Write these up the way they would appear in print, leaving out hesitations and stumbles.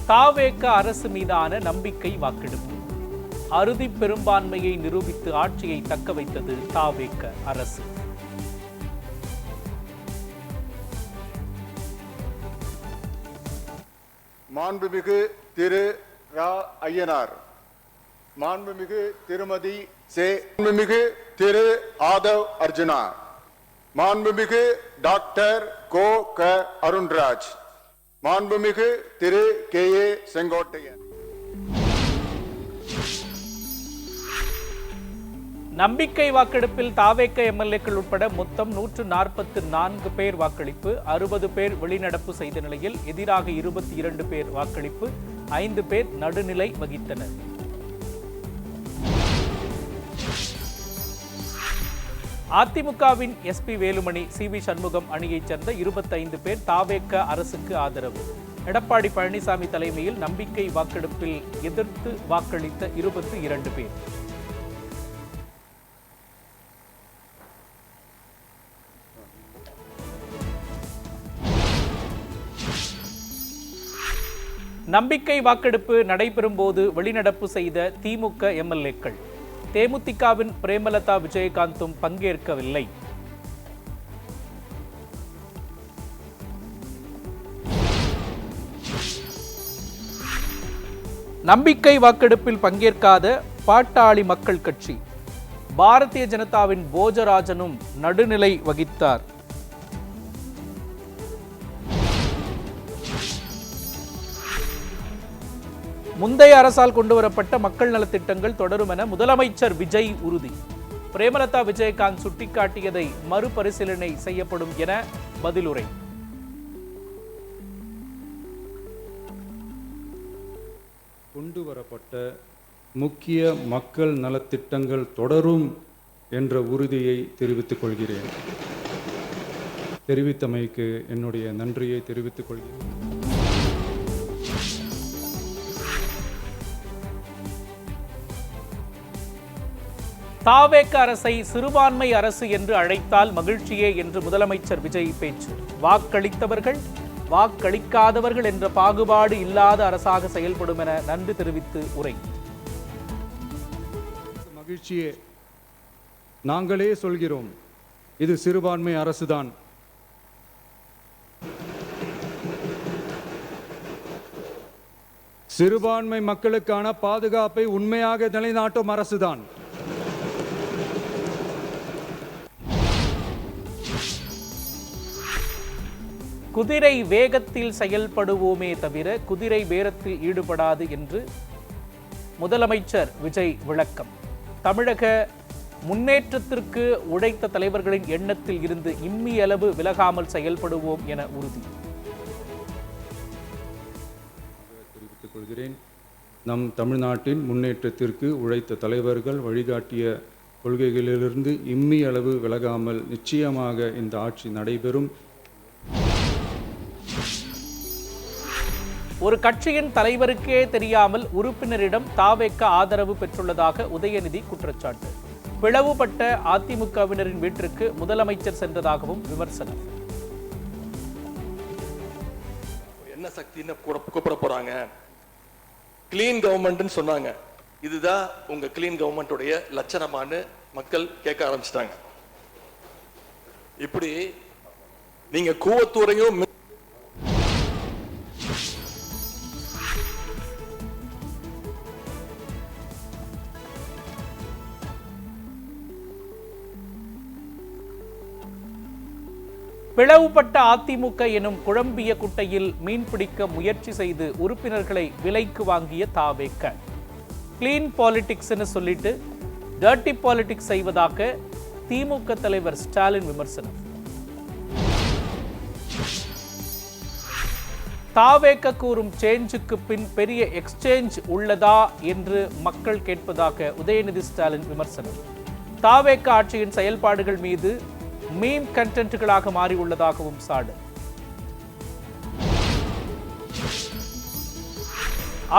தாவேக அரசு மீதான நம்பிக்கை வாக்கெடுப்பு. அறுதி பெரும்பான்மையை நிரூபித்து ஆட்சியை தக்க வைத்தது தாவேக அரசு. மாண்புமிகு திரு ரா ஐயனார், மாண்புமிகு திருமதி மாண்புமிகு திரு ஆதவ் அர்ஜுனா, மாண்புமிகு டாக்டர் கோ க அருண்ராஜ், மாண்புமிகு திரு கே ஏ செங்கோட்டையன். நம்பிக்கை வாக்கெடுப்பில் தாவேக எம்எல்ஏக்கள் உட்பட மொத்தம் 144 பேர் வாக்களிப்பு. 60 பேர் வெளிநடப்பு செய்த நிலையில் எதிராக 22 பேர் வாக்களிப்பு. 5 பேர் நடுநிலை வகித்தனர். அதிமுகவின் எஸ்பி வேலுமணி, சி.வி. சண்முகம் அணியைச் சேர்ந்த 25 பேர் தாவேக அரசுக்கு ஆதரவு. எடப்பாடி பழனிசாமி தலைமையில் நம்பிக்கை வாக்கெடுப்பில் எதிர்த்து வாக்களித்த 22 பேர். நம்பிக்கை வாக்கெடுப்பு நடைபெறும் போது வெளிநடப்பு செய்த திமுக எம்எல்ஏக்கள். தேமுதிகவின் பிரேமலதா விஜயகாந்தும் பங்கேற்கவில்லை. நம்பிக்கை வாக்கெடுப்பில் பங்கேற்காத பாட்டாளி மக்கள் கட்சி. பாரதிய ஜனதாவின் போஜராஜனும் நடுநிலை வகித்தார். முந்தைய அரசால் கொண்டுவரப்பட்ட மக்கள் நலத்திட்டங்கள் தொடரும் என முதலமைச்சர் விஜய் உறுதி. பிரேமலதா விஜயகாந்த் சுட்டிக்காட்டியதை மறுபரிசீலனை செய்யப்படும் என பதிலுரை. கொண்டுவரப்பட்ட முக்கிய மக்கள் நலத்திட்டங்கள் தொடரும் என்ற உறுதியை தெரிவித்துக் கொள்கிறேன். தெரிவித்தமைக்கு என்னுடைய நன்றியை தெரிவித்துக் கொள்கிறேன். தாவேக அரசை சிறுபான்மை அரசு என்று அழைத்தால் மகிழ்ச்சியே என்று முதலமைச்சர் விஜய் பேச்சு. வாக்களித்தவர்கள் வாக்களிக்காதவர்கள் என்ற பாகுபாடு இல்லாத அரசாக செயல்படும் என நன்றி தெரிவித்து உரை. மகிழ்ச்சியே, நாங்களே சொல்கிறோம், இது சிறுபான்மை அரசுதான். சிறுபான்மை மக்களுக்கான பாதுகாப்பை உண்மையாக நிலைநாட்டும் அரசுதான். குதிரை வேகத்தில் செயல்படுவோமே தவிர குதிரை பேரத்தில் ஈடுபடாது என்று முதலமைச்சர் விஜய் விளக்கம். தமிழக முன்னேற்றத்திற்கு உழைத்த தலைவர்களின் எண்ணத்தில் இருந்து இம்மி அளவு விலகாமல் செயல்படுவோம் என உறுதி. தெரிவித்துக் கொள்கிறேன். நம் தமிழ்நாட்டின் முன்னேற்றத்திற்கு உழைத்த தலைவர்கள் வழிகாட்டிய கொள்கைகளிலிருந்து இம்மி அளவு விலகாமல் நிச்சயமாக இந்த ஆட்சி நடைபெறும். ஒரு கட்சியின் தலைவருக்கே தெரியாமல் உறுப்பினரிடம் தாவேக ஆதரவு பெற்றுள்ளதாக உதயநிதி குற்றச்சாட்டு. பிளவுபட்ட அதிமுகவினரின் வீட்டிற்கு முதலமைச்சர் சென்றதாகவும் விமர்சனம். என்ன சக்தின்னு கூப்பிட போறாங்க, கிளீன் கவர்மெண்ட் சொன்னாங்க. இதுதான் உங்க கிளீன் கவர்மெண்ட்டுடைய லட்சணமானு மக்கள் கேட்க ஆரம்பிச்சிட்டாங்க. இப்படி நீங்க கூவத்தூரையும் பிளவுபட்ட அதிமுக எனும் குழம்பிய குட்டையில் மீன்பிடிக்க முயற்சி செய்து உறுப்பினர்களை விலைக்கு வாங்கிய தாவேக. கிளீன் பாலிடிக்ஸ்னு சொல்லிட்டு டர்ட்டி பாலிடிக்ஸ் செய்வதாக திமுக தலைவர் ஸ்டாலின் விமர்சனம். தாவேக கூறும் சேஞ்சுக்கு பின் பெரிய எக்ஸ்சேஞ்ச் உள்ளதா என்று மக்கள் கேட்பதாக உதயநிதி ஸ்டாலின் விமர்சனம். தாவேக ஆட்சியின் செயல்பாடுகள் மீது மீம் கண்டென்ட்களாக மாறியுள்ளதாகவும் சாடு.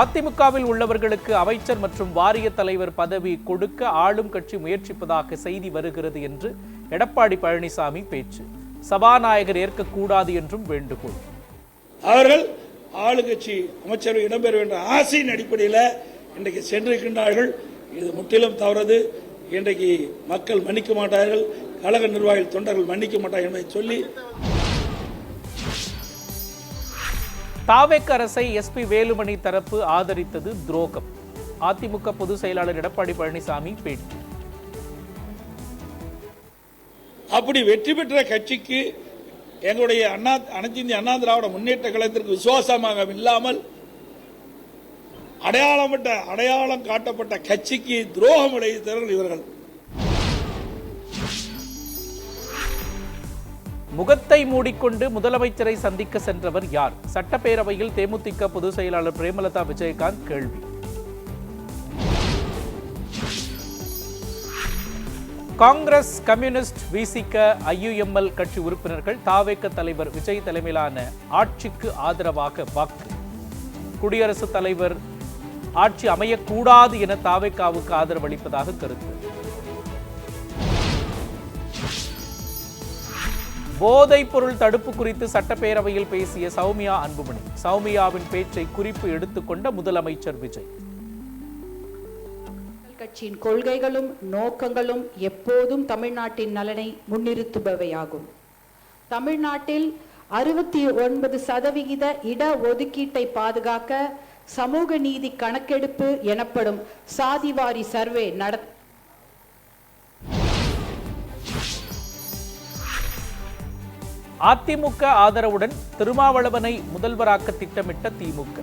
அதிமுகவில் உள்ளவர்களுக்கு அமைச்சர் மற்றும் வாரிய தலைவர் பதவி கொடுக்க ஆளும் கட்சி முயற்சிப்பதாக செய்தி வருகிறது என்று எடப்பாடி பழனிசாமி பேச்சு. சபாநாயகர் ஏற்கக்கூடாது என்றும் வேண்டுகோள். அவர்கள் ஆளுங்கட்சி அமைச்சர்கள் இடம்பெற வேண்டிய ஆசையின் அடிப்படையில் இன்றைக்கு சென்றிருக்கின்றார்கள். இது முற்றிலும் தவறது. இன்றைக்கு மக்கள் மன்னிக்க மாட்டார்கள், கழக நிர்வாகிகள் தொண்டர்கள் மன்னிக்க மாட்டார்கள் என்பதை சொல்லி தாவேக் அரசை எஸ்பி வேலுமணி தரப்பு ஆதரித்தது துரோகம். அதிமுக பொதுச் செயலாளர் எடப்பாடி பழனிசாமி பேட்டி. அப்படி வெற்றி பெற்ற கட்சிக்கு எங்களுடைய அனைத்து இந்திய அண்ணா திராவிட முன்னேற்ற கழகத்திற்கு விசுவாசமாக இல்லாமல் அடையாளம் காட்டப்பட்ட கட்சிக்கு துரோகம் விளைவித்தவர்கள் இவர்கள். முகத்தை மூடிக்கொண்டு முதலமைச்சரை சந்திக்க சென்றவர் யார்? சட்டப்பேரவையில் தேமுதிக பொதுச் செயலாளர் பிரேமலதா விஜயகாந்த் கேள்வி. காங்கிரஸ், கம்யூனிஸ்ட், விசிக, ஐயுஎம்எல் கட்சி உறுப்பினர்கள் தாவேக தலைவர் விஜய் தலைமையிலான ஆட்சிக்கு ஆதரவாக வாக்கு. குடியரசுத் தலைவர் ஆட்சி அமையக்கூடாது என தாவேகாவுக்கு ஆதரவு அளிப்பதாக கருத்து. போதைப் பொருள் தடுப்பு குறித்து சட்டப்பேரவையில் பேசிய சௌமியா அன்புமணி. சௌமியாவின் பேச்சை குறிப்பு எடுத்துக்கொண்ட முதலமைச்சர் விஜய். கட்சியின் கொள்கைகளும் நோக்கங்களும் எப்போதும் தமிழ்நாட்டின் நலனை முன்னிறுத்துபவையாகும். தமிழ்நாட்டில் 69% இட ஒதுக்கீட்டை பாதுகாக்க சமூக நீதி கணக்கெடுப்பு எனப்படும் சாதிவாரி சர்வே அதிமுக ஆதரவுடன் திருமாவளவனை முதல்வராக்க திட்டமிட்ட திமுக.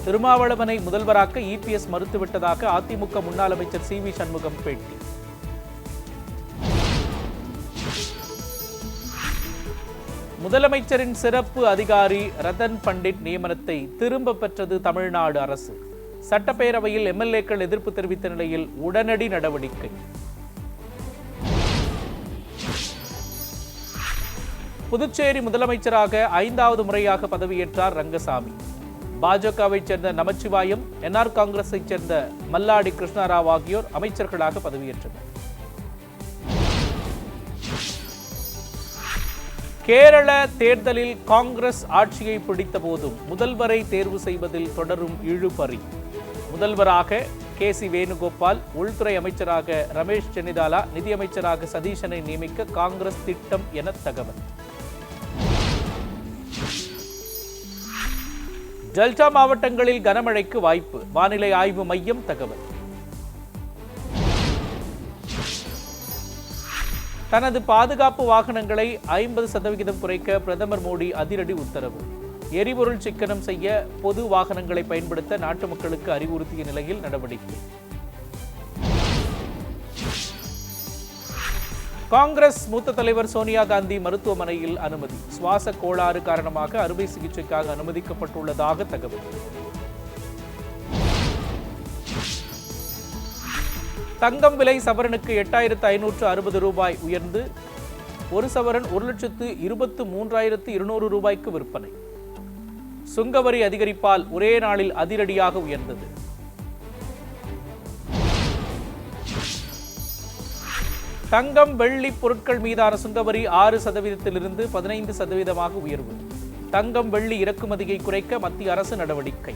திருமாவளவனை முதல்வராக்க இபிஎஸ் மறுத்துவிட்டதாக அதிமுக முன்னாள் அமைச்சர் சி வி சண்முகம் பேட்டி. முதலமைச்சரின் சிறப்பு அதிகாரி ரத்தன் பண்டிட் நியமனத்தை திரும்ப பெற்றது தமிழ்நாடு அரசு. சட்டப்பேரவையில் எம்எல்ஏக்கள் எதிர்ப்பு தெரிவித்த நிலையில் உடனடி நடவடிக்கை. புதுச்சேரி முதலமைச்சராக 5வது முறையாக பதவியேற்றார் ரங்கசாமி. பாஜகவை சேர்ந்த நமச்சிவாயம், என்ஆர் காங்கிரஸை சேர்ந்த மல்லாடி கிருஷ்ணராவ் ஆகியோர் அமைச்சர்களாக பதவியேற்றனர். கேரள தேர்தலில் காங்கிரஸ் ஆட்சியை பிடித்த போதும் முதல்வரை தேர்வு செய்வதில் தொடரும் இழுபறி. முதல்வராக கே.சி. வேணுகோபால், உள்துறை அமைச்சராக ரமேஷ் சென்னிதாலா, நிதியமைச்சராக சதீஷனை நியமிக்க காங்கிரஸ் திட்டம் என தகவல். டெல்டா மாவட்டங்களில் கனமழைக்கு வாய்ப்பு, வானிலை ஆய்வு மையம் தகவல். தனது பாதுகாப்பு வாகனங்களை 50% குறைக்க பிரதமர் மோடி அதிரடி உத்தரவு. எரிபொருள் சிக்கனம் செய்ய பொது வாகனங்களை பயன்படுத்த நாட்டு மக்களுக்கு அறிவுறுத்திய நிலையில் நடவடிக்கை. காங்கிரஸ் மூத்த தலைவர் சோனியா காந்தி மருத்துவமனையில் அனுமதி. சுவாச கோளாறு காரணமாக அறுவை சிகிச்சைக்காக அனுமதிக்கப்பட்டுள்ளதாக தகவல். தங்கம் விலை சவரனுக்கு 8560 ரூபாய் உயர்ந்து ஒரு சவரன் 1,23,200 ரூபாய்க்கு விற்பனை. சுங்கவரி அதிகரிப்பால் ஒரே நாளில் அதிரடியாக உயர்ந்தது. தங்கம், வெள்ளி பொருட்கள் மீதான சுங்கவரி 6%இலிருந்து 15% உயர்வு. தங்கம், வெள்ளி இறக்குமதியை குறைக்க மத்திய அரசு நடவடிக்கை.